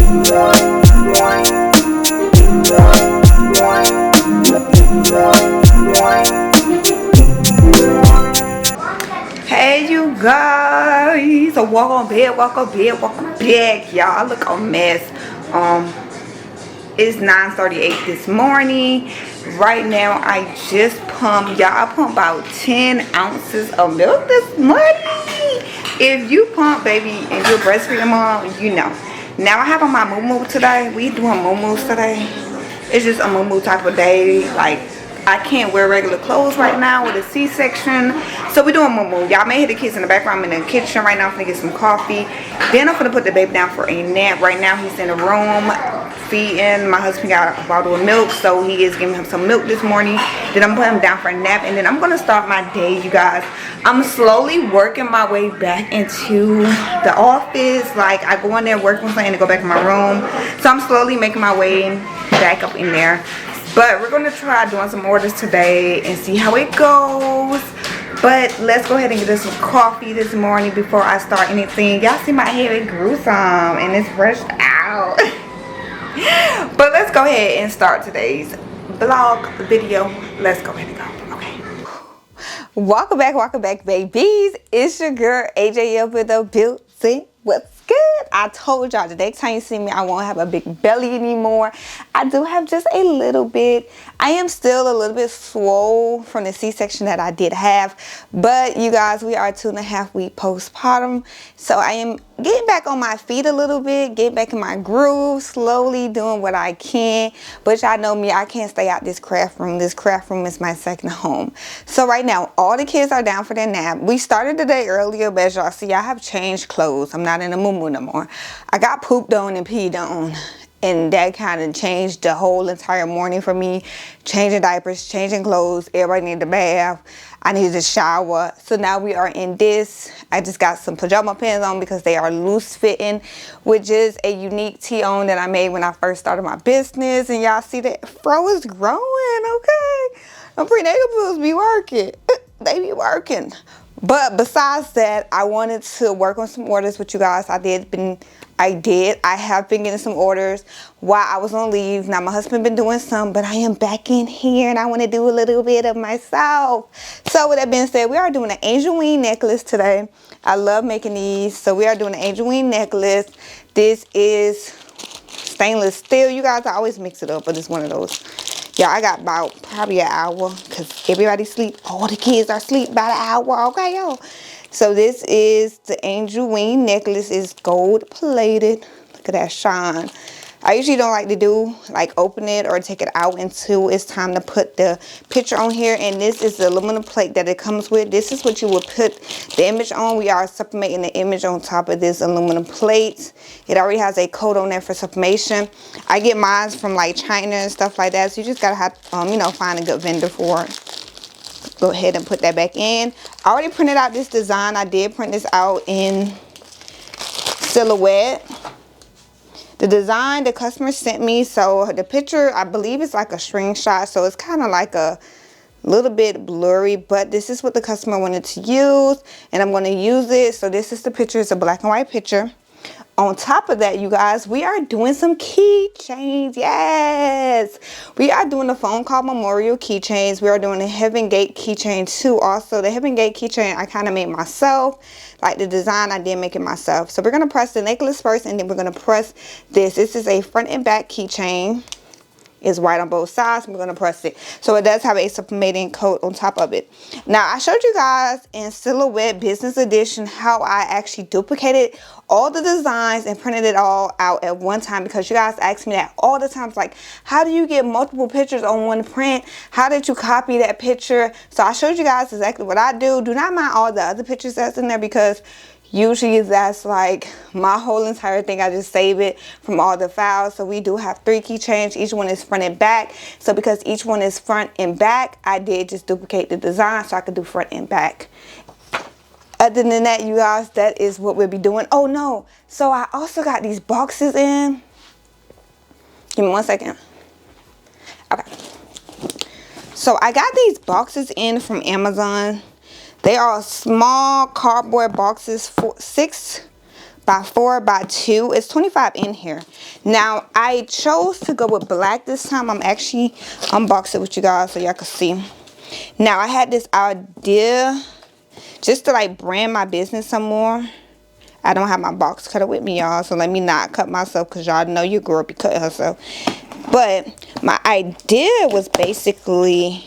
Hey you guys, so welcome back, y'all. I look a mess. It's 9:38 this morning. Right now I just pumped, y'all. I pumped about 10 ounces of milk this morning. If you pump, baby, and you're breastfeeding mom, you know. Now I have on my moo today. We doing moo today. It's just a moo type of day. Like, I can't wear regular clothes right now with a C-section. So we doing moo. Y'all may hear the kids in the background. I'm in the kitchen right now. I'm gonna get some coffee. Then I'm gonna put the baby down for a nap. Right now he's in the room feeding. My husband got a bottle of milk, so he is giving him some milk this morning. Then I'm putting him down for a nap, and then I'm gonna start my day, you guys. I'm slowly working my way back into the office. Like, I go in there, work one thing, and go back in my room. So I'm slowly making my way back up in there. But we're gonna try doing some orders today and see how it goes. But let's go ahead and get us some coffee this morning before I start anything. Y'all see my hair, it grew some and it's brushed out. But let's go ahead and start today's vlog video. Let's go ahead and go. Okay. Welcome back, babies. It's your girl AJ up with the built-in. What's good? I told y'all the next time you see me, I won't have a big belly anymore. I do have just a little bit. I am still a little bit swole from the C-section that I did have, but you guys, we are 2.5 weeks postpartum, so I am getting back on my feet a little bit, getting back in my groove, slowly doing what I can. But y'all know me, I can't stay out this craft room. This craft room is my second home. So right now, all the kids are down for their nap. We started the day earlier, but as y'all see, I have changed clothes. I'm not in a moo no more. I got pooped on and peed on, and that kind of changed the whole entire morning for me. Changing diapers, changing clothes, everybody needed a bath. I needed a shower. So now we are in this. I just got some pajama pants on because they are loose fitting, which is a unique tee-on that I made when I first started my business. And y'all see that fro is growing, okay? Them prenatal pills be working. They be working. But besides that, I wanted to work on some orders with you guys. I have been getting some orders while I was on leave. Now my husband been doing some, but I am back in here and I want to do a little bit of myself. So with that being said, we are doing an angel wing necklace today. I love making these. So we are doing an angel wing necklace. This is stainless steel. You guys, I always mix it up, but it's one of those. Yeah, I got about probably an hour because everybody sleep. All the kids are asleep by the hour. Okay, y'all. So this is the angel wing necklace. It's gold plated. Look at that shine. I usually don't like to do like open it or take it out until it's time to put the picture on here. And this is the aluminum plate that it comes with. This is what you would put the image on. We are sublimating the image on top of this aluminum plate. It already has a coat on there for sublimation. I get mine from like China and stuff like that. So you just gotta have you know, find a good vendor for it. Go ahead and put that back in. I already printed out this design. I did print this out in silhouette. The design the customer sent me, so the picture, I believe it's like a screenshot, so it's kind of like a little bit blurry, but this is what the customer wanted to use, and I'm going to use it. So this is the picture. It's a black and white picture. On top of that, you guys, we are doing some keychains. Yes, we are doing the phone call memorial keychains. We are doing a Heaven Gate keychain too. Also, the Heaven Gate keychain I kind of made myself. Like the design, I did make it myself. So we're gonna press the necklace first, and then we're gonna press this. This is a front and back keychain. It's white on both sides. We're going to press it. So it does have a sublimating coat on top of it. Now, I showed you guys in Silhouette Business Edition how I actually duplicated all the designs and printed it all out at one time, because you guys ask me that all the time. Like, how do you get multiple pictures on one print? How did you copy that picture? So I showed you guys exactly what I do. Do not mind all the other pictures that's in there, because usually that's like my whole entire thing. I just save it from all the files. So we do have 3 keychains. Each one is front and back. So because each one is front and back, I did just duplicate the design so I could do front and back. Other than that, you guys, that is what we'll be doing. Oh no, so I also got these boxes in. Give me one second. Okay, so I got these boxes in from Amazon. They are small cardboard boxes, 6 by 4 by 2. It's 25 in here. Now I chose to go with black this time. I'm actually unbox it with you guys so y'all can see. Now I had this idea just to like brand my business some more. I don't have my box cutter with me, y'all, so let me not cut myself, because y'all know your girl be cutting herself. But my idea was basically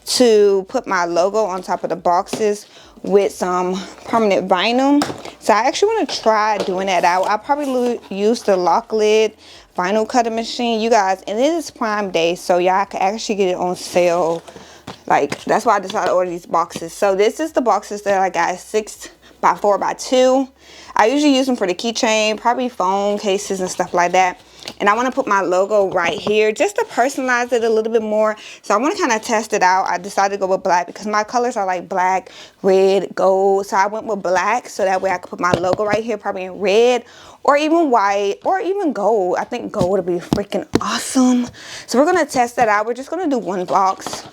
to put my logo on top of the boxes with some permanent vinyl. So I actually want to try doing that out. I'll probably use the lock lid vinyl cutter machine, you guys, and it is Prime Day, so y'all can actually get it on sale. Like, that's why I decided to order these boxes. So this is the boxes that I got, 6 by 4 by 2. I usually use them for the keychain, probably phone cases and stuff like that. And I want to put my logo right here just to personalize it a little bit more. So I want to kind of test it out. I decided to go with black because my colors are like black, red, gold. So I went with black so that way I could put my logo right here, probably in red or even white or even gold. I think gold would be freaking awesome. So we're going to test that out. We're just going to do one box.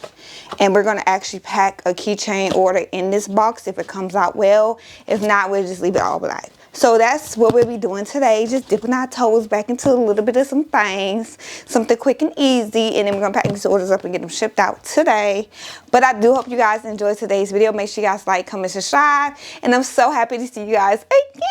And we're going to actually pack a keychain order in this box if it comes out well. If not, we'll just leave it all black. So that's what we'll be doing today. Just dipping our toes back into a little bit of some things. Something quick and easy. And then we're going to pack these orders up and get them shipped out today. But I do hope you guys enjoyed today's video. Make sure you guys like, comment, subscribe. And I'm so happy to see you guys again.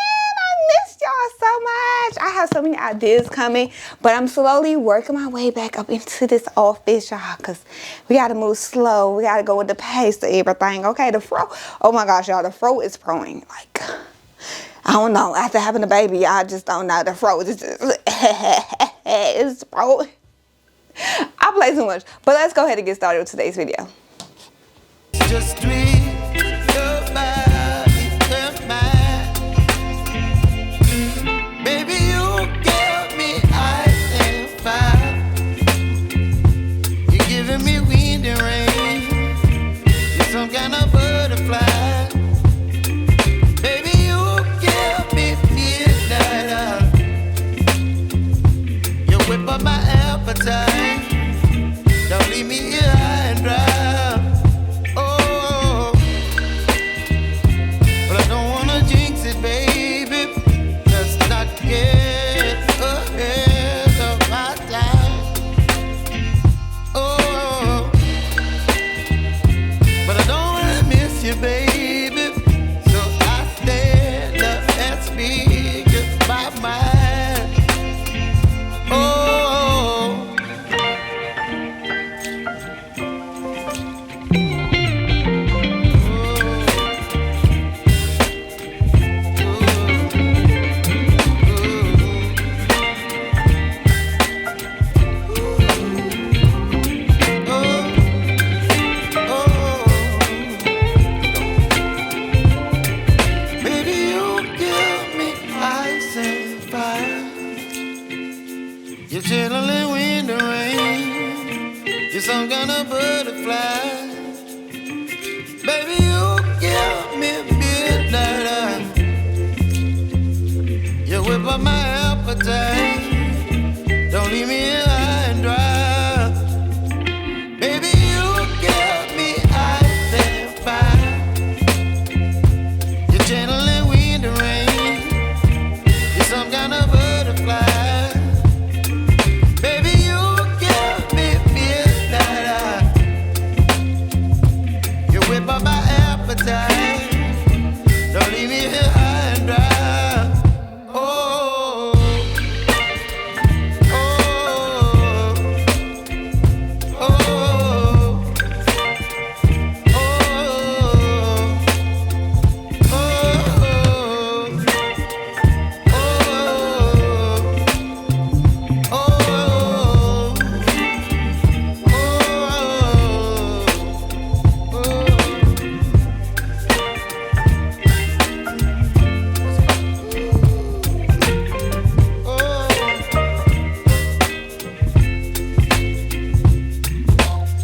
Missed y'all so much. I have so many ideas coming, but I'm slowly working my way back up into this office, y'all, because we got to move slow. We got to go with the pace of everything. Okay, the fro. Oh my gosh, y'all, the fro is proing. Like, I don't know. After having a baby, I just don't know. The fro is just, it's pro. I play too much, but let's go ahead and get started with today's video. Just don't leave me here high and dry. Oh, but I don't wanna jinx it, baby. Let's not get ahead of my time. Oh, but I don't wanna miss you, baby. So I stand up and speak my mind. You're chilling in the rain. You're some kind of butterfly. Baby, you give me midnight. You whip up my appetite. Don't leave me here high and dry. Baby, you give me ice and fire. You're channeling wind and rain. You're some kind of butterfly. Don't leave me here high and dry. Oh, oh, oh, oh,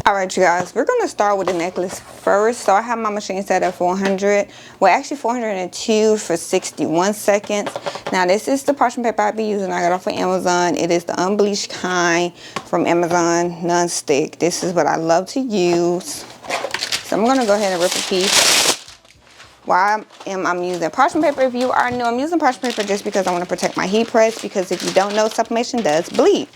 Alright, you guys, we're going to start with the necklace first. So I have my machine set at 400. Well, actually 402 for 61 seconds. Now, this is the parchment paper I've been using. I got off of Amazon. It is the unbleached kind from Amazon, non-stick. This is what I love to use. So I'm going to go ahead and rip a piece. Why I'm using parchment paper? If you are new, I'm using parchment paper just because I want to protect my heat press, because if you don't know, sublimation does bleed.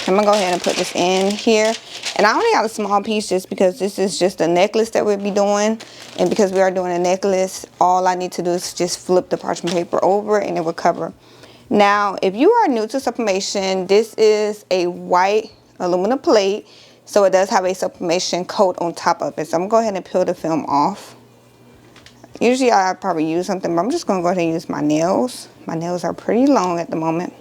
I'm gonna go ahead and put this in here, and I only got a small piece just because this is just a necklace that we'll be doing, and because we are doing a necklace, all I need to do is just flip the parchment paper over and it will cover. Now, if you are new to sublimation, this is a white aluminum plate, so it does have a sublimation coat on top of it. So I'm gonna go ahead and peel the film off. Usually I probably use something, but I'm just gonna go ahead and use my nails. My nails are pretty long at the moment.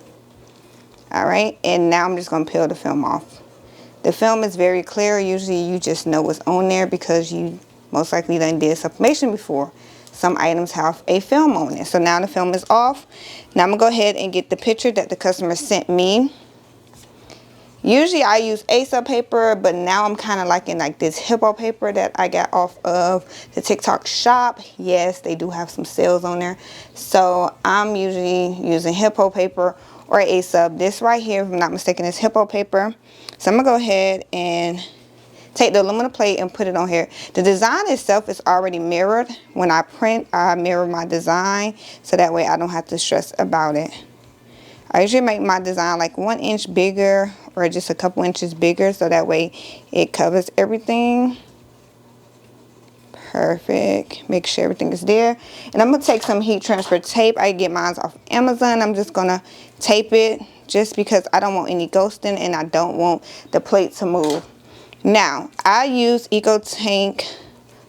Alright, and now I'm just going to peel the film off. The film is very clear. Usually you just know what's on there because you most likely done did sublimation before. Some items have a film on it. So now the film is off. Now I'm going to go ahead and get the picture that the customer sent me. Usually I use A-sub paper, but now I'm kind of liking like this hippo paper that I got off of the TikTok shop. Yes, they do have some sales on there. So I'm usually using hippo paper or A-sub. This right here, if I'm not mistaken, is hippo paper. So I'm gonna go ahead and take the aluminum plate and put it on here. The design itself is already mirrored. When I print, I mirror my design so that way I don't have to stress about it. I usually make my design like 1 inch bigger or just a couple inches bigger so that way it covers everything. Perfect. Make sure everything is there. And I'm going to take some heat transfer tape. I get mine off Amazon. I'm just going to tape it just because I don't want any ghosting and I don't want the plate to move. Now, I use EcoTank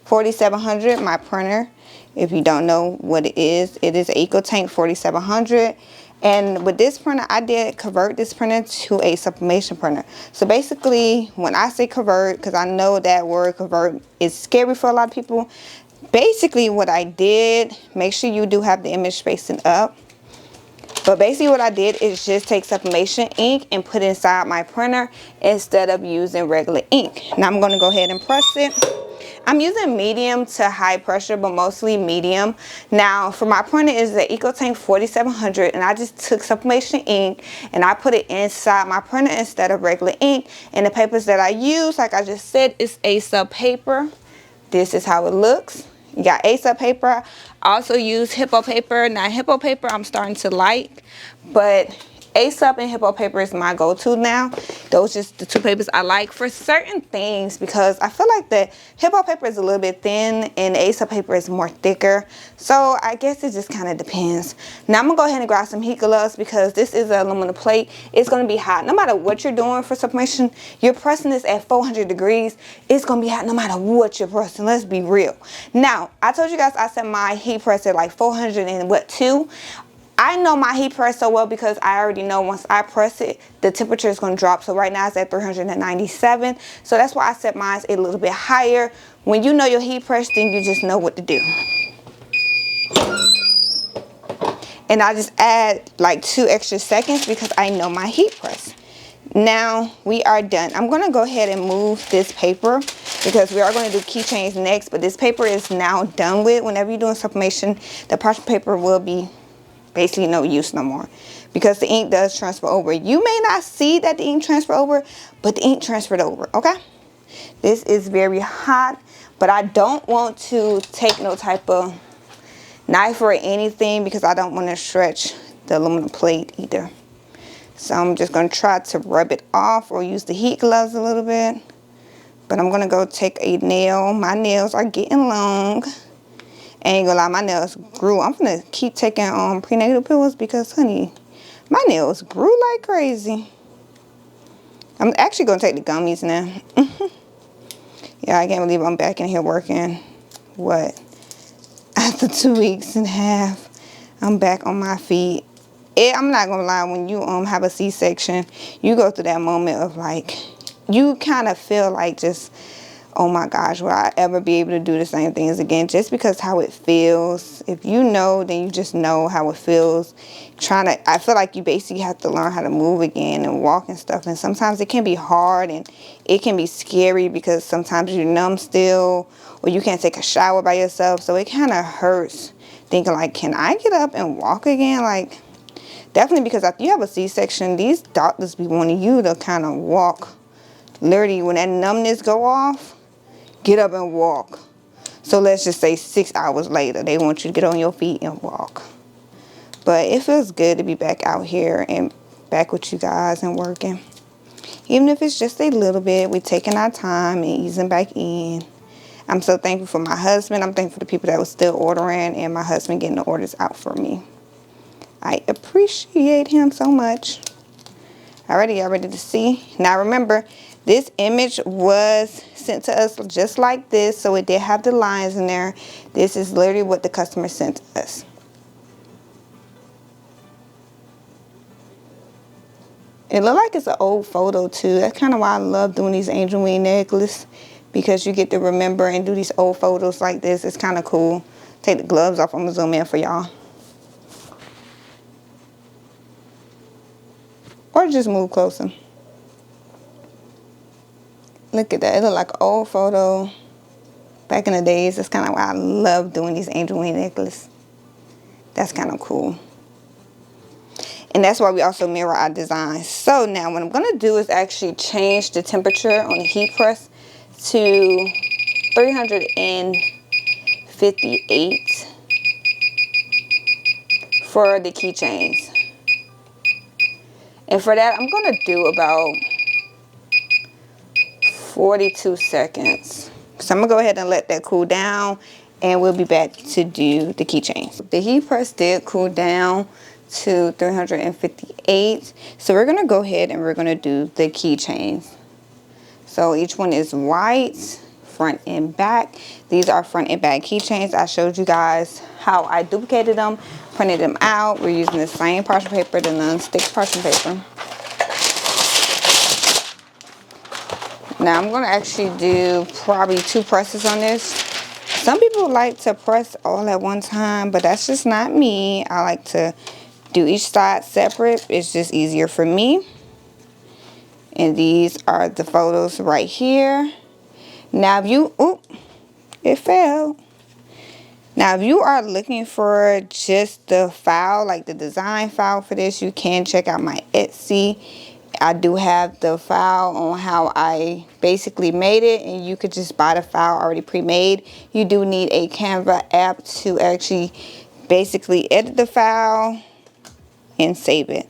4700, my printer. If you don't know what it is an EcoTank 4700. And with this printer, I did convert this printer to a sublimation printer. So basically, when I say convert, because I know that word convert is scary for a lot of people. Basically, what I did, make sure you do have the image spacing up. But basically what I did is just take sublimation ink and put it inside my printer instead of using regular ink. Now I'm going to go ahead and press it. I'm using medium to high pressure, but mostly medium. Now, for my printer is the EcoTank 4700, and I just took sublimation ink and I put it inside my printer instead of regular ink. And the papers that I use, like I just said, is A-sub paper. This is how it looks. You got A-sub paper. I also use hippo paper. Now, hippo paper I'm starting to like, but A-sub and hippo paper is my go-to now. Those just the two papers I like for certain things because I feel like the hippo paper is a little bit thin and the A-sub paper is more thicker. So I guess it just kind of depends. Now I'm going to go ahead and grab some heat gloves because this is an aluminum plate. It's going to be hot. No matter what you're doing for sublimation, you're pressing this at 400 degrees. It's going to be hot no matter what you're pressing. Let's be real. Now, I told you guys I set my heat press at like 402. I know my heat press so well because I already know once I press it, the temperature is going to drop. So right now it's at 397. So that's why I set mine a little bit higher. When you know your heat press, then you just know what to do. And I just add like 2 extra seconds because I know my heat press. Now we are done. I'm going to go ahead and move this paper because we are going to do keychains next. But this paper is now done with. Whenever you're doing sublimation, the parchment paper will be basically no use no more because the ink does transfer over. You may not see that the ink transfer over, but the ink transferred over, okay? This is very hot, but I don't want to take no type of knife or anything because I don't want to stretch the aluminum plate either. So I'm just going to try to rub it off or use the heat gloves a little bit. But I'm going to go take a nail. My nails are getting long. Ain't gonna lie, my nails grew. I'm gonna keep taking prenatal pills because, honey, my nails grew like crazy. I'm actually gonna take the gummies now. Yeah, I can't believe I'm back in here working. What? After 2 weeks and a half, I'm back on my feet. I'm not gonna lie, when you have a C-section, you go through that moment of like, you kind of feel like just, oh my gosh, will I ever be able to do the same things again? Just because how it feels. If you know, then you just know how it feels. I feel like you basically have to learn how to move again and walk and stuff. And sometimes it can be hard and it can be scary because sometimes you're numb still or you can't take a shower by yourself. So it kind of hurts thinking like, can I get up and walk again? Like, definitely because after you have a C-section, these doctors be wanting you to kind of walk. Literally, when that numbness go off, get up and walk. So let's just say 6 hours later, they want you to get on your feet and walk. But it feels good to be back out here and back with you guys and working. Even if it's just a little bit, we're taking our time and easing back in. I'm so thankful for my husband. I'm thankful for the people that were still ordering and my husband getting the orders out for me. I appreciate him so much. Alrighty, y'all ready to see? Now remember, this image was sent to us just like this, so it did have the lines in there. This is literally what the customer sent to us. It looked like it's an old photo too. That's kind of why I love doing these angel wing necklaces, because you get to remember and do these old photos like this. It's kind of cool. Take the gloves off. I'm gonna zoom in for y'all. Or just move closer. Look at that. It look like an old photo back in the days. That's kind of why I love doing these angel wing necklaces. That's kind of cool. And that's why we also mirror our designs. So now what I'm going to do is actually change the temperature on the heat press to 358 for the keychains. And for that, I'm going to do about 42 seconds. So I'm going to go ahead and let that cool down, and we'll be back to do the keychains. The heat press did cool down to 358. So we're going to go ahead and we're going to do the keychains. So each one is white, front and back. These are front and back keychains. I showed you guys how I duplicated them, printed them out. We're using the same parchment paper, the non-stick parchment paper. Now I'm going to actually do probably 2 presses on this. Some people like to press all at one time, but that's just not me. I like to do each side separate. It's just easier for me. And these are the photos right here. Now if you, oop, it fell. Now if you are looking for just the file, like the design file for this, you can check out my Etsy. I do have the file on how I basically made it, and you could just buy the file already pre-made. You do need a Canva app to actually basically edit the file and save it.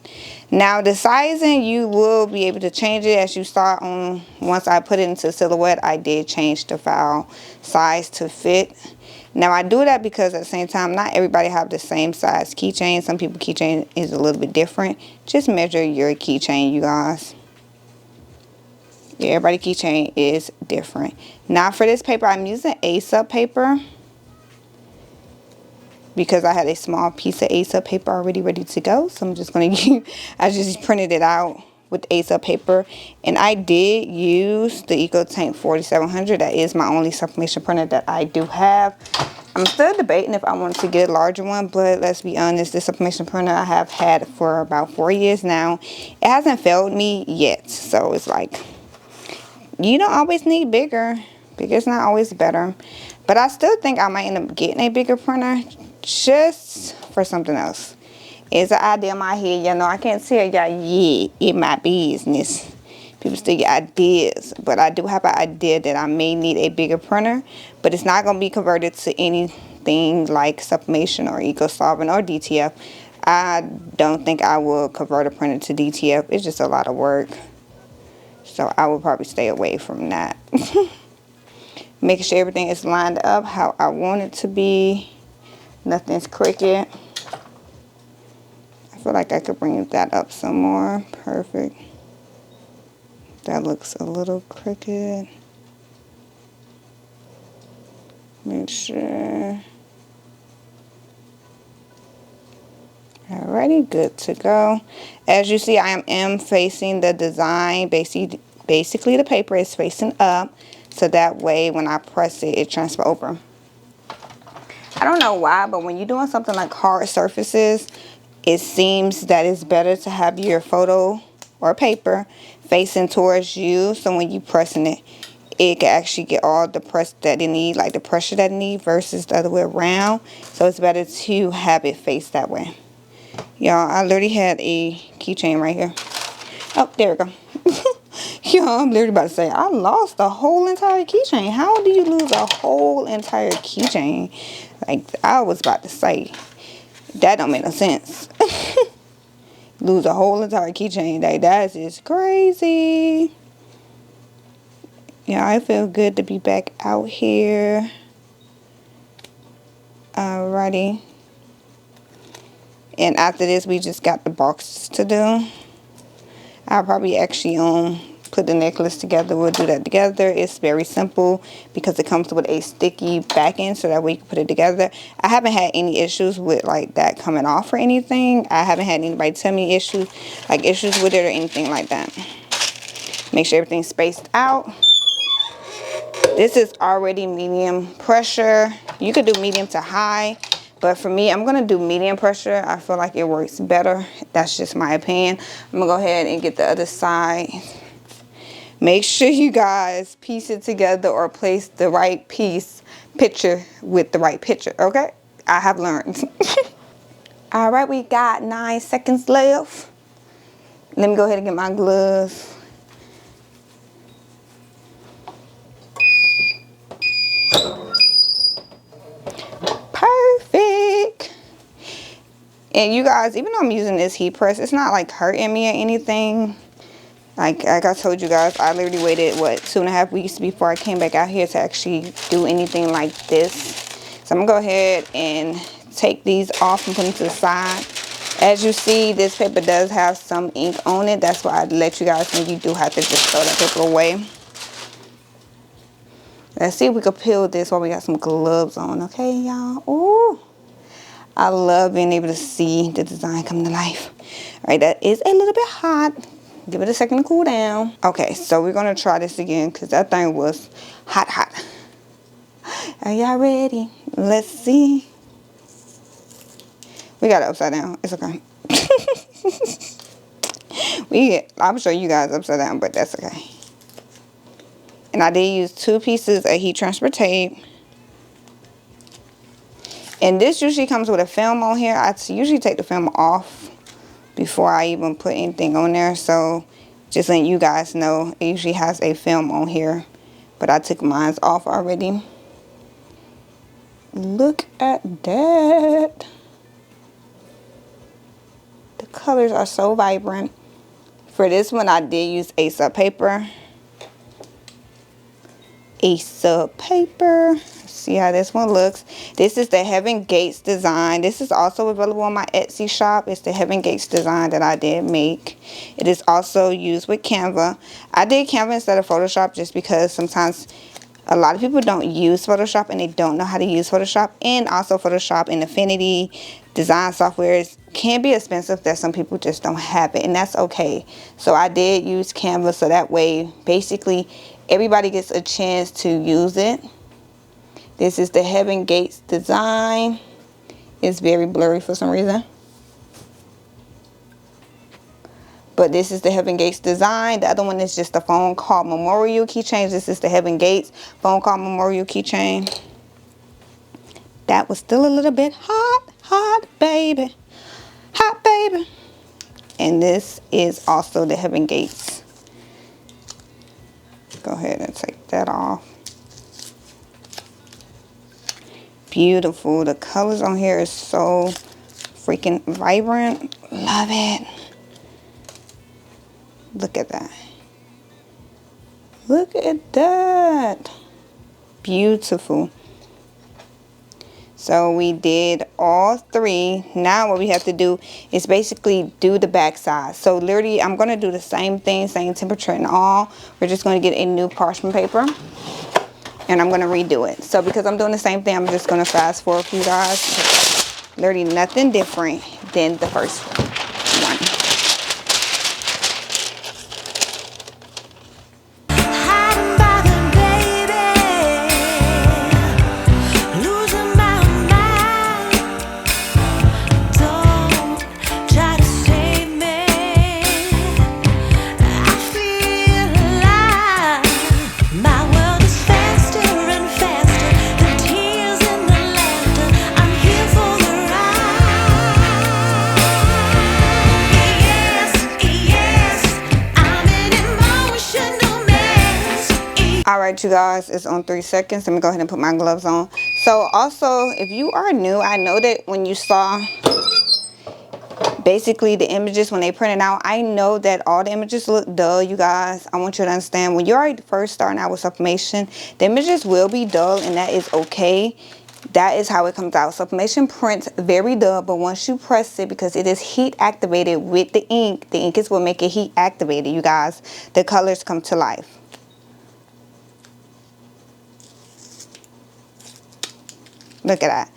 Now the sizing, you will be able to change it as you start on. Once I put it into silhouette, I did change the file size to fit. Now I do that because at the same time, not everybody have the same size keychain. Some people keychain is a little bit different. Just measure your keychain, you guys. Yeah, everybody keychain is different. Now for this paper, I'm using A-Sub paper because I had a small piece of A-Sub paper already ready to go. So I'm just going to use, I just printed it out with A-Sub paper. And I did use the EcoTank 4700. That is my only sublimation printer that I do have. I'm still debating if I wanted to get a larger one, but let's be honest, this sublimation printer I have had for about 4 years now. It hasn't failed me yet. So it's like, you don't always need bigger. Bigger is not always better. But I still think I might end up getting a bigger printer just for something else. It's an idea in my head. You know, I can't tell y'all yet in my business. People still get ideas. But I do have an idea that I may need a bigger printer. But it's not going to be converted to anything like sublimation or eco-solvent or DTF. I don't think I will convert a printer to DTF. It's just a lot of work. So I will probably stay away from that. Making sure everything is lined up how I want it to be. Nothing's crooked. I feel like I could bring that up some more. Perfect. That looks a little crooked. Make sure. Alrighty, good to go. As you see, I am facing the design. Basically, the paper is facing up. So that way, when I press it, it transfers over. I don't know why, but when you're doing something like hard surfaces, it seems that it's better to have your photo or paper facing towards you. So when you're pressing it, it can actually get all the press that it needs, like the pressure that it needs versus the other way around. So it's better to have it face that way. Y'all, I literally had a keychain right here. Oh, there we go. I'm literally about to say, I lost a whole entire keychain. How do you lose a whole entire keychain? Like, I was about to say, that don't make no sense. Lose a whole entire keychain. Like, that is crazy. Yeah, I feel good to be back out here. Alrighty. And after this, we just got the boxes to do. I'll probably actually put the necklace together. We'll do that together. It's very simple because it comes with a sticky back end, so that way you can put it together. I haven't had any issues with like that coming off or anything. I haven't had anybody tell me issues with it or anything like that. Make sure everything's spaced out. This is already medium pressure. You could do medium to high, but for me, I'm gonna do medium pressure. I feel like it works better. That's just my opinion. I'm gonna go ahead and get the other side. Make sure you guys piece it together or place the right picture with the right picture, okay? I have learned. All right, we got 9 seconds left. Let me go ahead and get my gloves. Perfect. And you guys, even though I'm using this heat press, it's not like hurting me or anything. Like I told you guys, I literally waited, what, 2.5 weeks before I came back out here to actually do anything like this. So I'm gonna go ahead and take these off and put them to the side. As you see, this paper does have some ink on it. That's why I let you guys know you do have to just throw that paper away. Let's see if we can peel this while we got some gloves on, okay, y'all? Ooh, I love being able to see the design come to life. All right, that is a little bit hot. Give it a second to cool down. Okay, so we're gonna try this again because that thing was hot, hot. Are y'all ready? Let's see. We got it upside down. It's okay. I'm showing you guys upside down, but that's okay. And I did use 2 pieces of heat transfer tape. And this usually comes with a film on here. I usually take the film off before I even put anything on there. So just letting you guys know, it usually has a film on here. But I took mine off already. Look at that. The colors are so vibrant. For this one, I did use A-Sub paper. A-Sub paper. See how this one looks. This is the Heaven Gates design. This is also available on my Etsy shop. It's the Heaven Gates design that I did make. It is also used with Canva. I did Canva instead of Photoshop just because sometimes a lot of people don't use Photoshop and they don't know how to use Photoshop. And also Photoshop and Affinity design softwares can be expensive that some people just don't have it, and that's okay. So I did use Canva so that way basically everybody gets a chance to use it. This is the Heaven Gates design. It's very blurry for some reason. But this is the Heaven Gates design. The other one is just a phone call memorial keychain. This is the Heaven Gates phone call memorial keychain. That was still a little bit hot, hot baby. Hot baby. And this is also the Heaven Gates. Go ahead and take that off. Beautiful. The colors on here is so freaking vibrant. Love it. Look at that. Look at that. Beautiful. So we did all 3. Now what we have to do is basically do the back side. So literally I'm going to do the same thing, same temperature and all. We're just going to get a new parchment paper. And I'm going to redo it. So because I'm doing the same thing, I'm just going to fast forward for you guys. Literally nothing different than the first one. All right, you guys, it's on 3 seconds. Let me go ahead and put my gloves on. So also, if you are new, I know that when you saw basically the images when they printed out, I know that all the images look dull, you guys. I want you to understand, when you're first starting out with sublimation, the images will be dull, and that is okay. That is how it comes out. Sublimation prints very dull, but once you press it, because it is heat activated with the ink is what make it heat activated, you guys. The colors come to life. Look at that.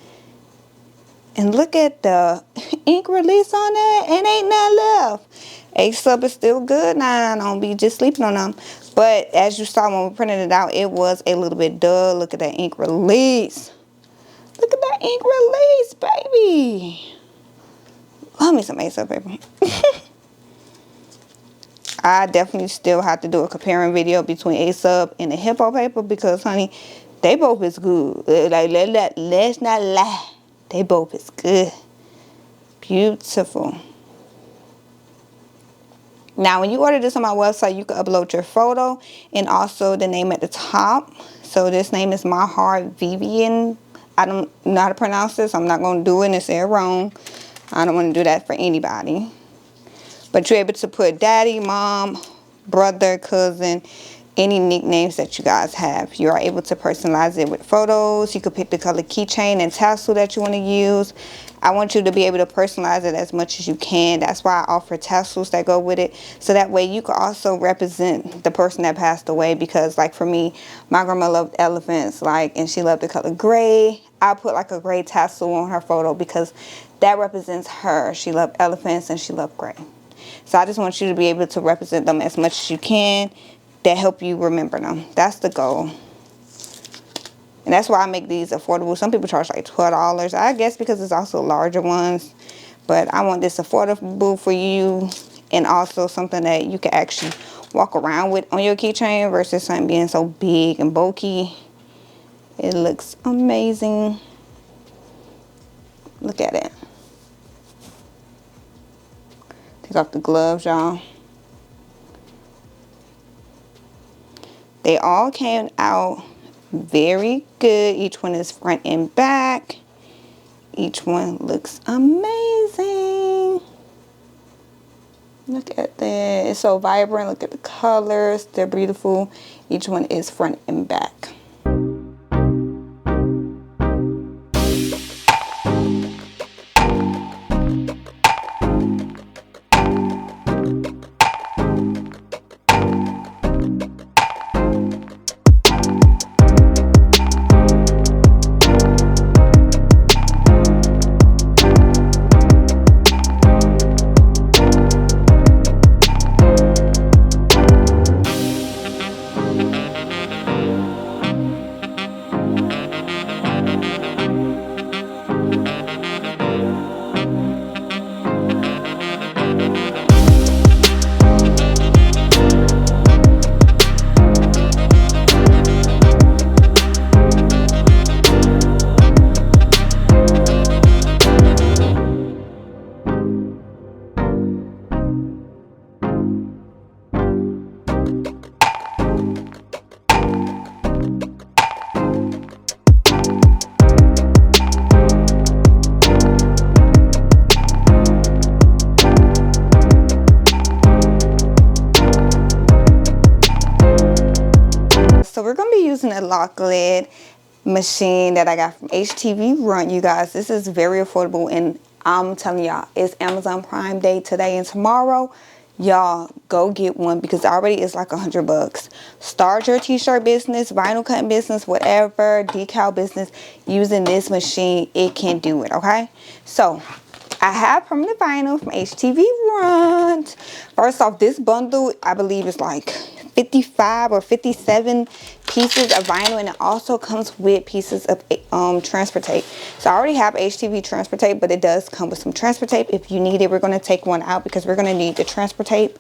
And look at the ink release on that. And ain't none left. A-Sub is still good now. Don't be just sleeping on them. But as you saw when we printed it out, it was a little bit dull. Look at that ink release. Look at that ink release, baby. Love me some A-Sub paper. I definitely still have to do a comparing video between A-Sub and the Hippo paper because, honey, they both is good. Like, let's not lie. They both is good. Beautiful. Now, when you order this on my website, you can upload your photo and also the name at the top. So this name is My Heart Vivian. I don't know how to pronounce this. I'm not going to do it and say it wrong. I don't want to do that for anybody. But you're able to put daddy, mom, brother, cousin, any nicknames that you guys have. You are able to personalize it with photos. You could pick the color keychain and tassel that you want to use. I want you to be able to personalize it as much as you can. That's why I offer tassels that go with it. So that way you can also represent the person that passed away. Because like for me, my grandma loved elephants, and she loved the color gray. I put like a gray tassel on her photo because that represents her. She loved elephants and she loved gray. So I just want you to be able to represent them as much as you can. That help you remember them. That's the goal. And that's why I make these affordable. Some people charge like $12. I guess because it's also larger ones. But I want this affordable for you. And also something that you can actually walk around with on your keychain versus something being so big and bulky. It looks amazing. Look at it. Take off the gloves, y'all. They all came out very good. Each one is front and back. Each one looks amazing. Look at that. It's so vibrant. Look at the colors. They're beautiful. Each one is front and back. So we're going to be using a lock lid machine that I got from HTV Run, you guys. This is very affordable, and I'm telling y'all, it's Amazon Prime Day today and tomorrow. Y'all go get one because already it's like $100. Start your t-shirt business, vinyl cutting business, whatever, decal business. Using this machine, it can do it, okay? So I have permanent vinyl from HTV Run. First off, this bundle, I believe, is like 55 or 57 pieces of vinyl, and it also comes with pieces of transfer tape. So I already have HTV transfer tape, but it does come with some transfer tape. If you need it, we're going to take one out because we're going to need the transfer tape.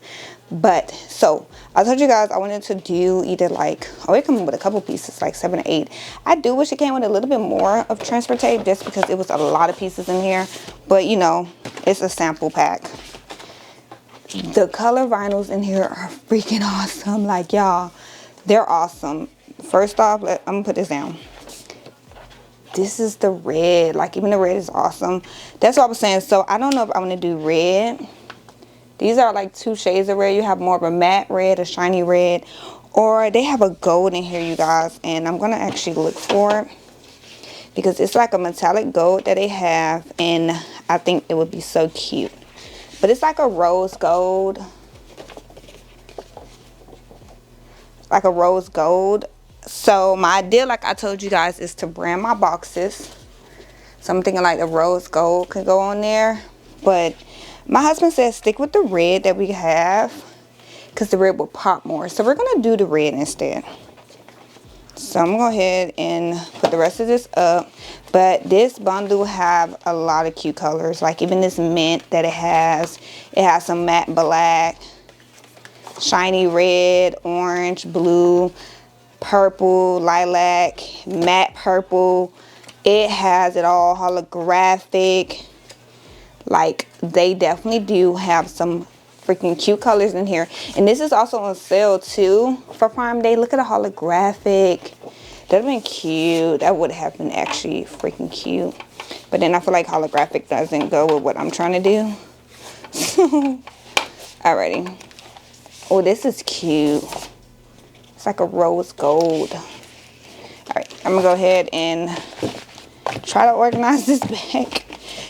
But so I told you guys I wanted to do either it comes with a couple pieces, like 7 or 8. I do wish it came with a little bit more of transfer tape just because it was a lot of pieces in here, but you know, it's a sample pack. The color vinyls in here are freaking awesome. Like, y'all, they're awesome. First off, I'm gonna put this down. This is the red. Like, even the red is awesome. That's what I was saying. So I don't know if I'm gonna do red. These are like 2 shades of red. You have more of a matte red, a shiny red, or they have a gold in here, you guys. And I'm gonna actually look for it because it's like a metallic gold that they have, and I think it would be so cute. But it's like a rose gold. Like a rose gold. So my idea, like I told you guys, is to brand my boxes. So I'm thinking like the rose gold could go on there. But my husband said stick with the red that we have, because the red will pop more. So we're going to do the red instead. So I'm going to go ahead and put the rest of this up. But this bundle have a lot of cute colors. Like even this mint that it has some matte black, shiny red, orange, blue, purple, lilac, matte purple. It has it all, holographic. Like, they definitely do have some freaking cute colors in here. And this is also on sale too for Prime Day. Look at the holographic. That would have been cute. That would have been actually freaking cute. But then I feel like holographic doesn't go with what I'm trying to do. Alrighty. Oh, this is cute. It's like a rose gold. Alright, I'm gonna go ahead and try to organize this back.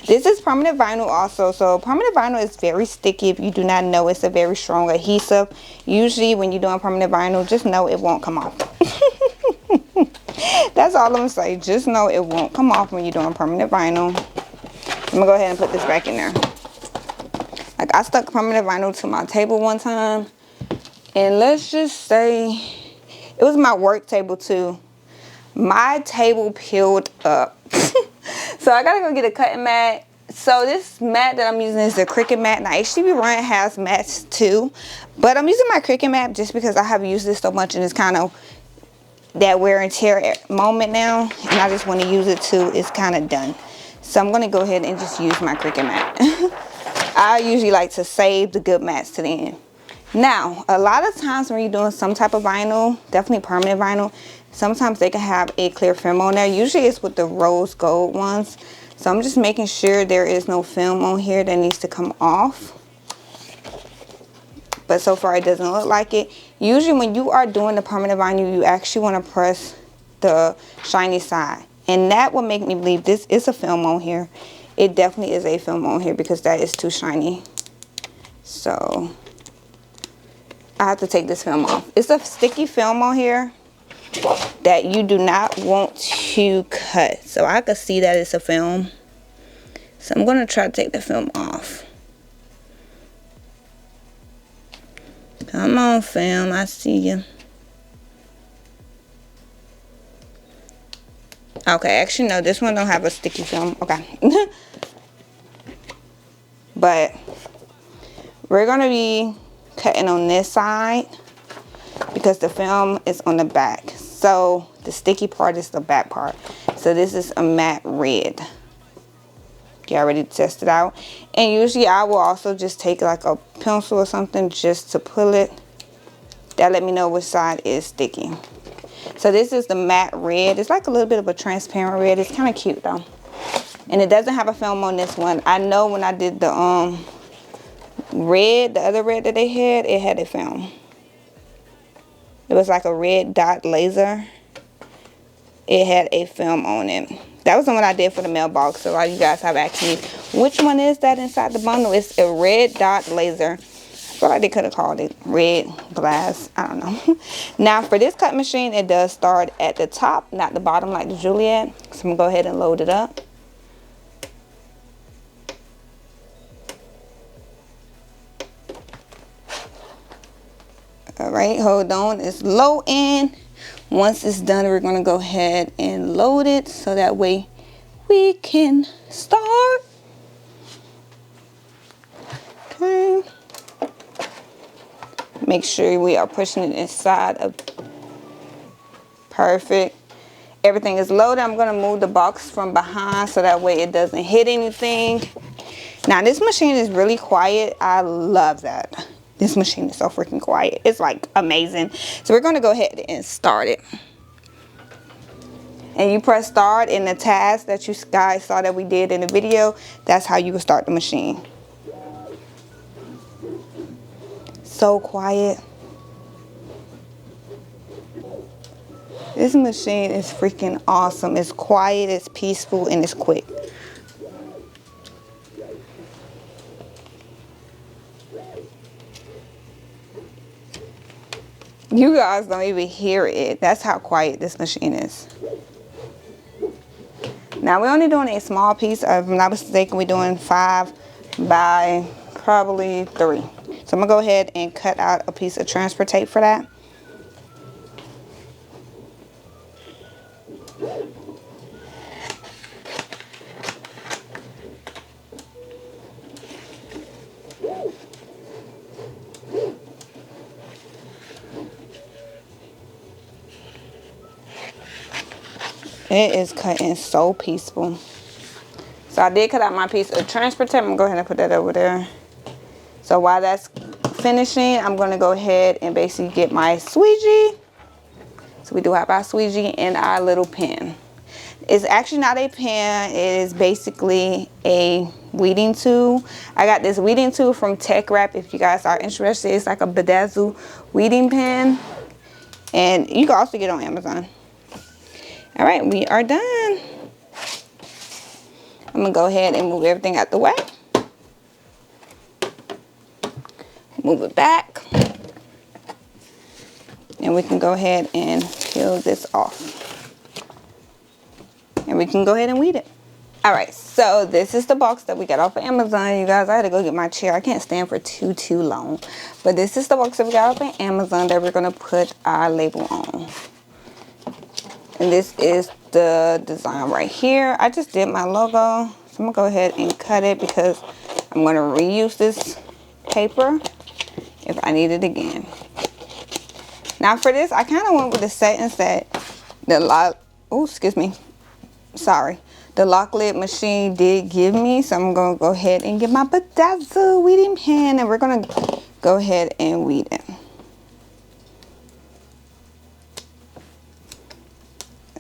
This is permanent vinyl also. So permanent vinyl is very sticky. If you do not know, it's a very strong adhesive. Usually when you're doing permanent vinyl, just know it won't come off. That's all I'm gonna say. Just know it won't come off when you're doing permanent vinyl. I'm gonna go ahead and put this back in there. Like, I stuck permanent vinyl to my table one time, and let's just say it was my work table too. My table peeled up. So I gotta go get a cutting mat. So this mat that I'm using is a Cricut mat. Now HTV Run has mats too, but I'm using my Cricut mat just because I have used this so much, and it's kind of that wear and tear moment now, and I just want to use it too. It's kind of done. So I'm gonna go ahead and just use my Cricut mat. I usually like to save the good mats to the end. Now, a lot of times when you're doing some type of vinyl, definitely permanent vinyl, sometimes they can have a clear film on there. Usually it's with the rose gold ones. So I'm just making sure there is no film on here that needs to come off. But so far it doesn't look like it. Usually when you are doing the permanent vinyl, you actually want to press the shiny side. And that will make me believe this is a film on here. It definitely is a film on here because that is too shiny. So I have to take this film off. It's a sticky film on here that you do not want to cut. So I can see that it's a film. So I'm going to try to take the film off. Come on, film. I see you. Okay, actually no, this one don't have a sticky film. Okay. But we're going to be cutting on this side because the film is on the back. So the sticky part is the back part. So this is a matte red. Get ready to test it out. And usually I will also just take like a pencil or something just to pull it. That let me know which side is sticky. So this is the matte red. It's like a little bit of a transparent red. It's kind of cute though. And it doesn't have a film on this one. I know when I did the red, the other red that they had, it had a film. It was like a red dot laser. It had a film on it. That was the one I did for the mailbox. So a lot of you guys have asked me, which one is that inside the bundle? It's a red dot laser. I feel like they could have called it red glass. I don't know. Now for this cut machine, it does start at the top, not the bottom like the Juliet. So I'm going to go ahead and load it up. Alright, hold on, it's loading. Once it's done, we're going to go ahead and load it so that way we can start. Okay. Make sure we are pushing it inside of. Perfect. Everything is loaded. I'm going to move the box from behind so that way it doesn't hit anything. Now this machine is really quiet. I love that. This machine is so freaking quiet. It's like amazing. So we're going to go ahead and start it. and you press start in the task that you guys saw that we did in the video, that's how you will start the machine. So quiet. This machine is freaking awesome. It's quiet, it's peaceful, and it's quick. You guys don't even hear it. That's how quiet this machine is. Now we're only doing a small piece. If I'm not mistaken, we're doing 5 by probably 3. So I'm gonna go ahead and cut out a piece of transfer tape for that. It is cutting so peaceful. So I did cut out my piece of transfer tape. I'm gonna go ahead and put that over there. So while that's finishing, I'm gonna go ahead and basically get my squeegee. So we do have our squeegee and our little pen. It's actually not a pen, it is basically a weeding tool. I got this weeding tool from Tech Wrap. If you guys are interested, it's like a bedazzle weeding pen. And you can also get it on Amazon. All right, we are done. I'm gonna go ahead and move everything out the way. Move it back. And we can go ahead and peel this off. And we can go ahead and weed it. All right, so this is the box that we got off of Amazon. You guys, I had to go get my chair. I can't stand for too long. But this is the box that we got off of Amazon that we're gonna put our label on. And this is the design right here. I just did my logo. So I'm gonna go ahead and cut it because I'm gonna reuse this paper if I need it again. Now for this, I kind of went with the settings that the the lock lid machine did give me. So I'm gonna go ahead and get my bedazzle weeding pen and we're gonna go ahead and weed it.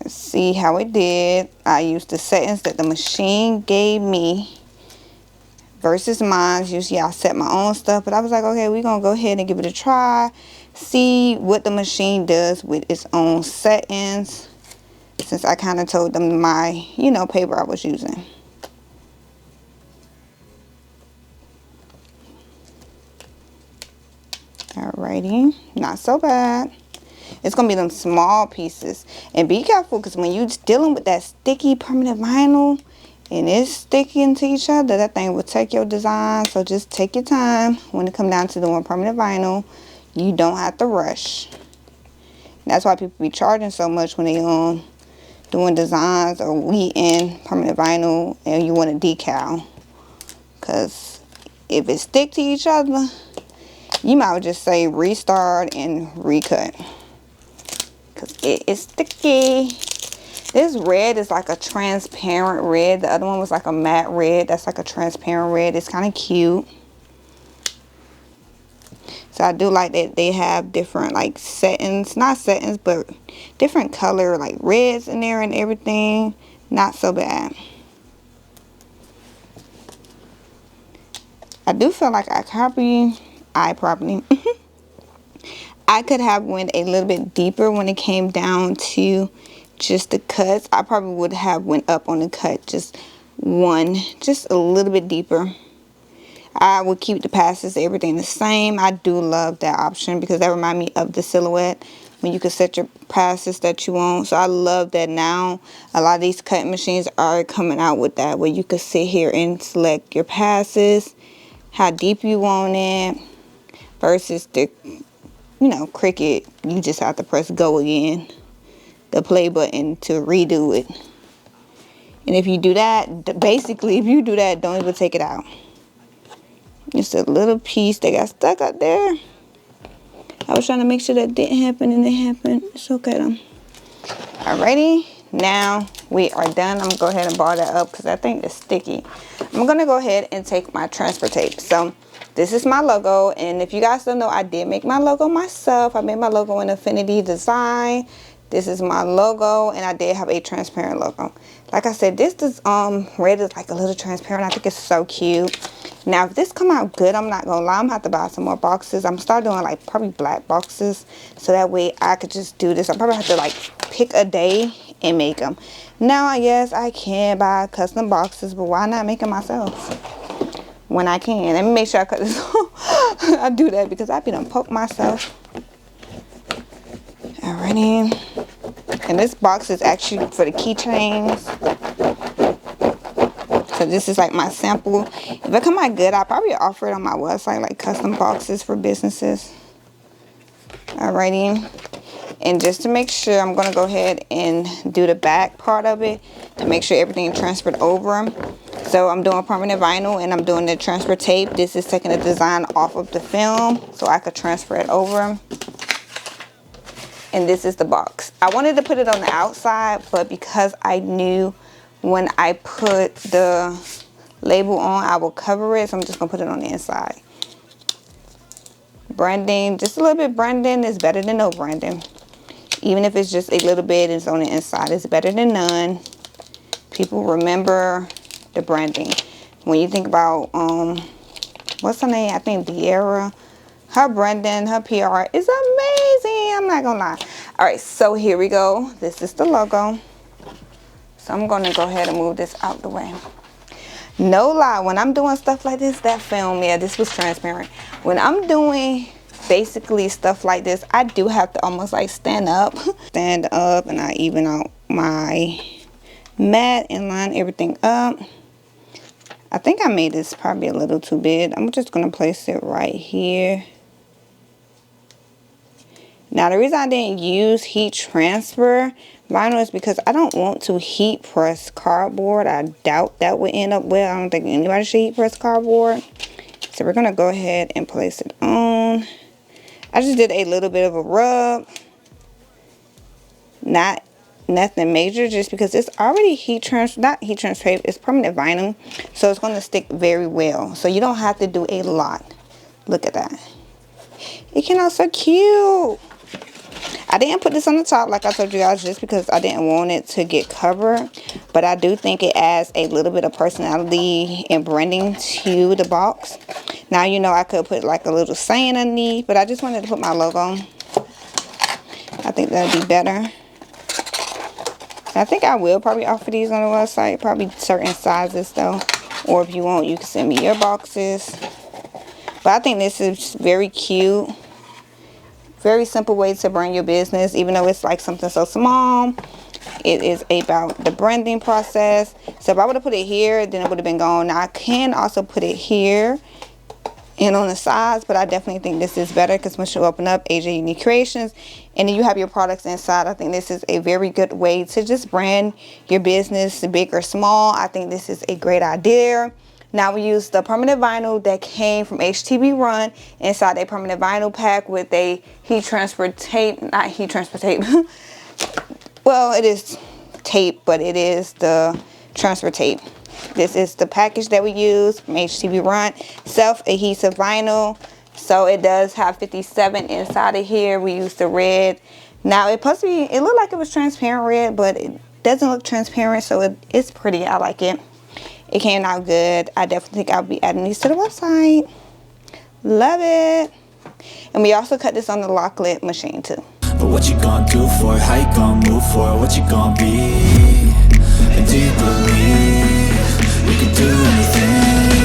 Let's see how it did. I used the settings that the machine gave me versus mine. Usually I set my own stuff, but I was like, okay, we're gonna go ahead and give it a try, see what the machine does with its own settings, since I kind of told them my, paper I was using. Alrighty, not so bad. It's gonna be them small pieces, and be careful because when you're dealing with that sticky permanent vinyl and it's sticking to each other, that thing will take your design. So just take your time when it comes down to doing permanent vinyl. You don't have to rush. That's why people be charging so much when they doing designs or weeding permanent vinyl and you want a decal, because if it stick to each other, you might well just say restart and recut because it is sticky. This red is like a transparent red. The other one was like a matte red. That's like a transparent red. It's kind of cute. So I do like that they have different like settings, not settings, but different color like reds in there and everything. Not so bad. I do feel like I could have went a little bit deeper when it came down to just the cuts. I probably would have went up on the cut just a little bit deeper. I would keep the passes, everything the same. I do love that option because that reminds me of the silhouette when you can set your passes that you want. So I love that now. A lot of these cutting machines are coming out with that, where you could sit here and select your passes, how deep you want it, versus the, Cricut. You just have to press go again, the play button, to redo it. And if you do that, basically, if you do that, don't even take it out. Just a little piece that got stuck out there. I was trying to make sure that didn't happen, and it happened. It's okay though. Alrighty, now we are done. I'm gonna go ahead and bar that up because I think it's sticky. I'm gonna go ahead and take my transfer tape. So this is my logo, and if you guys don't know, I did make my logo myself. I made my logo in Affinity Design. This is my logo, and I did have a transparent logo. Like I said, this is red is like a little transparent. I think it's so cute. Now, if this come out good, I'm not gonna lie, I'm gonna have to buy some more boxes. I'm start doing like probably black boxes, so that way I could just do this. I probably have to like pick a day and make them. Now, yes, I can buy custom boxes, but why not make them myself when I can? Let me make sure I cut this off. I do that because I be done poke myself. Alrighty. And this box is actually for the keychains. So this is like my sample. If it come out good, I'll probably offer it on my website, like custom boxes for businesses. Alrighty. And just to make sure, I'm gonna go ahead and do the back part of it to make sure everything transferred over. So I'm doing permanent vinyl and I'm doing the transfer tape. This is taking the design off of the film so I could transfer it over. And this is the box. I wanted to put it on the outside, but because I knew when I put the label on, I will cover it. So I'm just gonna put it on the inside. Branding, just a little bit branding is better than no branding. Even if it's just a little bit, it's on the inside, it's better than none. People remember the branding. When you think about, what's her name? I think De'Ara. Her branding, her PR is amazing. I'm not gonna lie. All right, so here we go. This is the logo. So I'm gonna go ahead and move this out the way. No lie, when I'm doing stuff like this, that film, yeah, this was transparent. When I'm doing basically stuff like this, I do have to almost like stand up. Stand up, and I even out my mat and line everything up. I think I made this probably a little too big. I'm just gonna place it right here. Now, the reason I didn't use heat transfer vinyl is because I don't want to heat press cardboard. I doubt that would end up well. I don't think anybody should heat press cardboard. So we're going to go ahead and place it on. I just did a little bit of a rub. Nothing major, just because it's already not heat transfer tape, it's permanent vinyl. So it's going to stick very well. So you don't have to do a lot. Look at that. It came out so cute. I didn't put this on the top like I told you guys just because I didn't want it to get covered. But I do think it adds a little bit of personality and branding to the box. Now, you know, I could put like a little saying underneath, but I just wanted to put my logo on. I think that would be better. I think I will probably offer these on the website. Probably certain sizes though. Or if you want, you can send me your boxes. But I think this is very cute. Very simple way to brand your business, even though it's like something so small. It is about the branding process. So if I would have put it here, then it would have been gone. Now I can also put it here and on the sides, but I definitely think this is better because once you open up AJ Unique Creations and then you have your products inside, I think this is a very good way to just brand your business, big or small. I think this is a great idea. Now we use the permanent vinyl that came from HTB Run inside a permanent vinyl pack with a heat transfer tape, not heat transfer tape. Well, it is tape, but it is the transfer tape. This is the package that we use from HTB Run, self-adhesive vinyl. So it does have 57 inside of here. We use the red. Now it looked like it was transparent red, but it doesn't look transparent, so it's pretty. I like it. It came out good. I definitely think I'll be adding these to the website. Love it. And we also cut this on the locklet machine too. But what you gonna do for it? How you gonna move for it? What you gonna be? And do you believe you can do anything?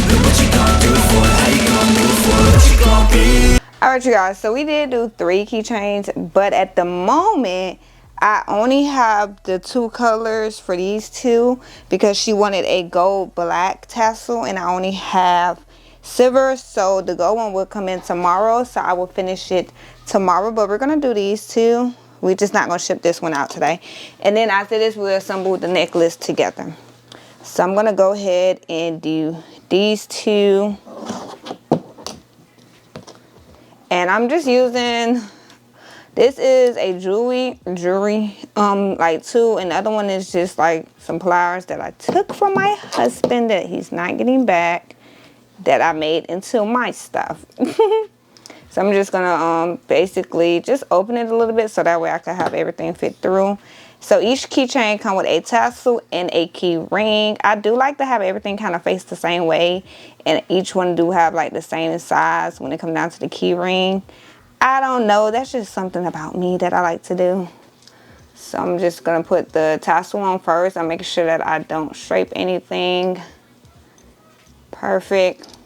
But what you gonna do for it? How you gonna move for it? What you gonna be? Alright, you guys, so we did do 3 keychains, but at the moment I only have the 2 colors for these 2 because she wanted a gold black tassel and I only have silver. So the gold one will come in tomorrow, so I will finish it tomorrow. But we're going to do these 2. We're just not going to ship this one out today. And then after this, we'll assemble the necklace together. So I'm going to go ahead and do these 2. And I'm just using... This is a jewelry like 2, and the other one is just like some pliers that I took from my husband that he's not getting back, that I made into my stuff. So I'm just gonna basically just open it a little bit so that way I can have everything fit through. So each keychain come with a tassel and a key ring. I do like to have everything kind of face the same way, and each one do have like the same size when it comes down to the key ring. I don't know, that's just something about me that I like to do. So I'm just gonna put the tassel on first. I'm making sure that I don't scrape anything. Perfect.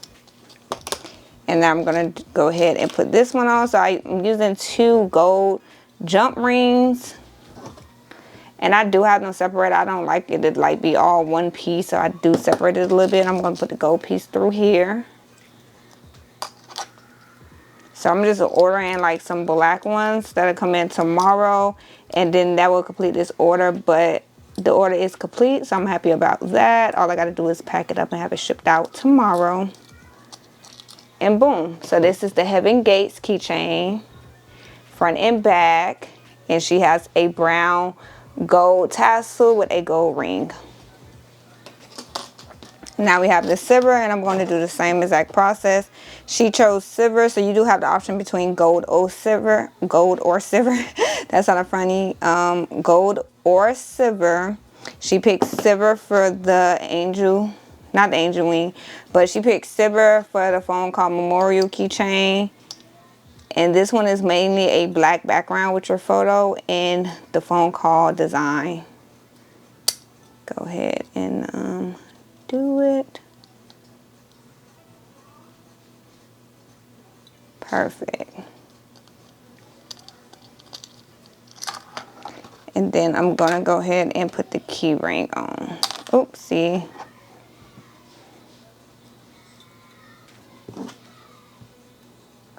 And now I'm gonna go ahead and put this one on. So I'm using 2 gold jump rings. And I do have them separated. I don't like it to like be all one piece, so I do separate it a little bit. I'm gonna put the gold piece through here. So I'm just ordering like some black ones that'll come in tomorrow, and then that will complete this order. But the order is complete, so I'm happy about that. All I gotta do is pack it up and have it shipped out tomorrow. And boom. So this is the Heaven Gates keychain, front and back, and she has a brown gold tassel with a gold ring. Now we have the silver, and I'm going to do the same exact process. She chose silver, so you do have the option between gold or silver. That's kind of funny. Gold or silver. She picked silver for the angel, not the angel wing, but she picked silver for the phone call memorial keychain. And this one is mainly a black background with your photo and the phone call design. Go ahead and do it. Perfect. And then I'm gonna go ahead and put the key ring on. Oopsie.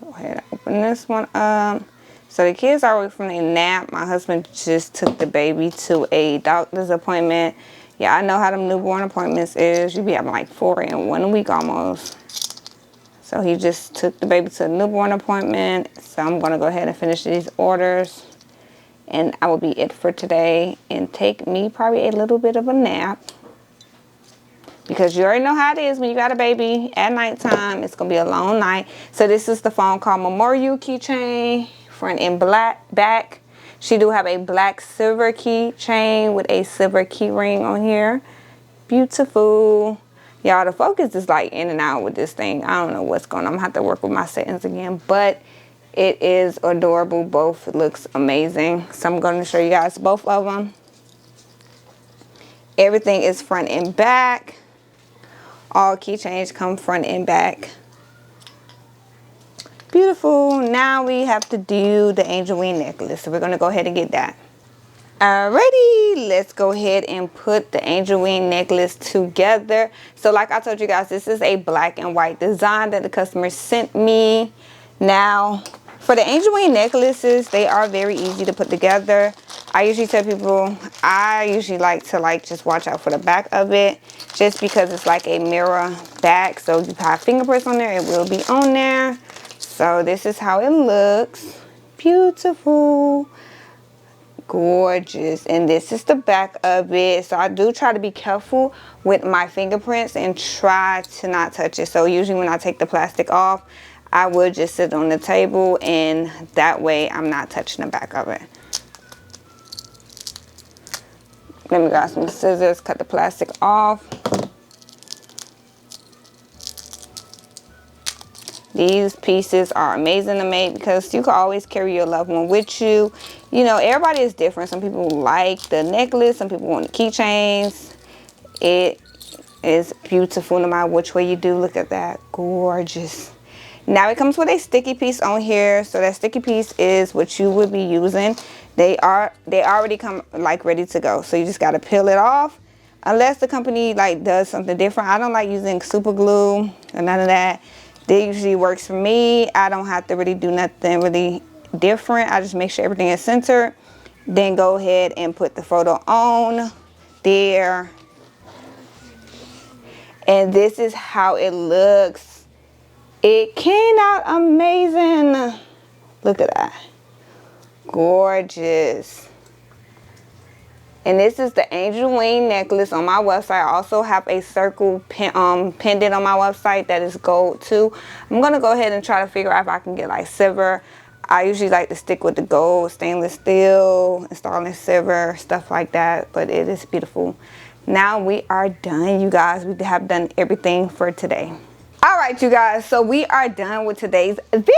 Go ahead and open this one up. So the kids are awake from their nap. My husband just took the baby to a doctor's appointment. Yeah, I know how them newborn appointments is. You be having like 4 in 1 week almost. So he just took the baby to a newborn appointment. So I'm gonna go ahead and finish these orders, and I will be it for today and take me probably a little bit of a nap. Because you already know how it is when you got a baby at nighttime. It's going to be a long night. So this is the phone call memorial keychain, front and back. She do have a black silver keychain with a silver key ring on here. Beautiful. Y'all, the focus is like in and out with this thing. I don't know what's going on. I'm going to have to work with my settings again. But it is adorable. Both looks amazing. So I'm going to show you guys both of them. Everything is front and back. All keychains come front and back. Beautiful. Now we have to do the angel wing necklace. So we're going to go ahead and get that. Alrighty, let's go ahead and put the angel wing necklace together. So like I told you guys, this is a black and white design that the customer sent me. Now, for the angel wing necklaces, they are very easy to put together. I usually tell people, I usually like to just watch out for the back of it, just because it's like a mirror back. So if you have fingerprints on there, it will be on there. So this is how it looks. Beautiful. Gorgeous. And this is the back of it. So I do try to be careful with my fingerprints and try to not touch it. So usually when I take the plastic off, I would just sit on the table, and that way I'm not touching the back of it. Let me grab some scissors, cut the plastic off. These pieces are amazing to make because you can always carry your loved one with you. You know, everybody is different. Some people like the necklace, some people want the keychains. It is beautiful no matter which way you do. Look at that. Gorgeous. Now it comes with a sticky piece on here. So that sticky piece is what you would be using. They already come like ready to go. So you just got to peel it off. Unless the company like does something different. I don't like using super glue or none of that. That usually works for me. I don't have to really do nothing really different. I just make sure everything is centered. Then go ahead and put the photo on there. And this is how it looks. It came out amazing. Look at that. Gorgeous. And this is the angel wing necklace on my website. I also have a circle pendant on my website that is gold too. I'm going to go ahead and try to figure out if I can get like silver. I usually like to stick with the gold, stainless steel, installing silver, stuff like that. But it is beautiful. Now we are done, you guys. We have done everything for today. All right, you guys. So we are done with today's video.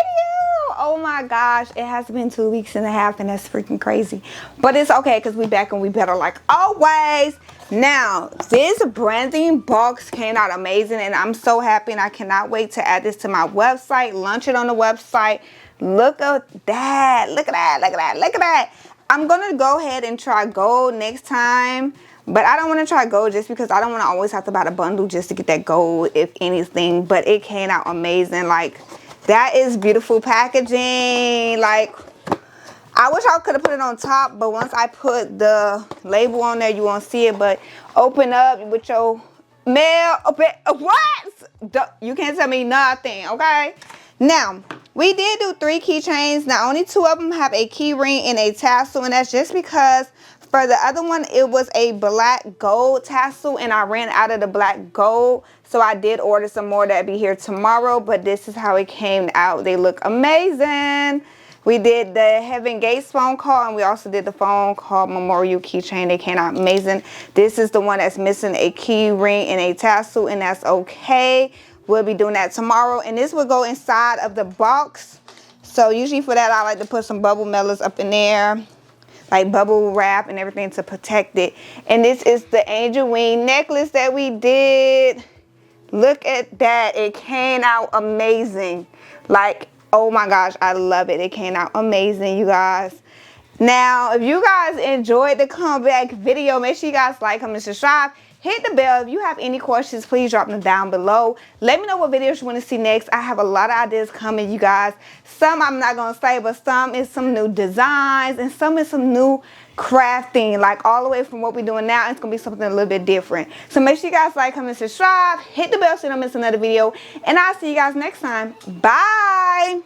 Oh my gosh, it has been 2.5 weeks and that's freaking crazy. But it's okay because we back and we better like always. Now, this branding box came out amazing and I'm so happy and I cannot wait to add this to my website, launch it on the website. Look at that. Look at that. Look at that. Look at that. I'm going to go ahead and try gold next time. But I don't want to try gold just because I don't want to always have to buy the bundle just to get that gold, if anything. But it came out amazing. Like, that is beautiful packaging. Like, I wish I could have put it on top. But once I put the label on there, you won't see it. But open up with your mail. Open. What? You can't tell me nothing, okay? Now, we did do 3 keychains. Now, only 2 of them have a key ring and a tassel. And that's just because for the other one, it was a black gold tassel. And I ran out of the black gold. So I did order some more that'll be here tomorrow. But this is how it came out. They look amazing. We did the Heaven Gates phone call. And we also did the phone call memorial keychain. They came out amazing. This is the one that's missing a key ring and a tassel. And that's okay. We'll be doing that tomorrow. And this will go inside of the box. So usually for that, I like to put some bubble mailers up in there. Like bubble wrap and everything to protect it. And this is the angel wing necklace that we did. Look at that. It came out amazing. Like, oh my gosh, I love it. It came out amazing, you guys. Now, if you guys enjoyed the comeback video, make sure you guys like, comment, subscribe. Hit the bell. If you have any questions, please drop them down below. Let me know what videos you want to see next. I have a lot of ideas coming, you guys. Some I'm not going to say, but some is some new designs and some is some new crafting. Like all the way from what we're doing now, it's going to be something a little bit different. So make sure you guys like, comment, subscribe. Hit the bell so you don't miss another video. And I'll see you guys next time. Bye.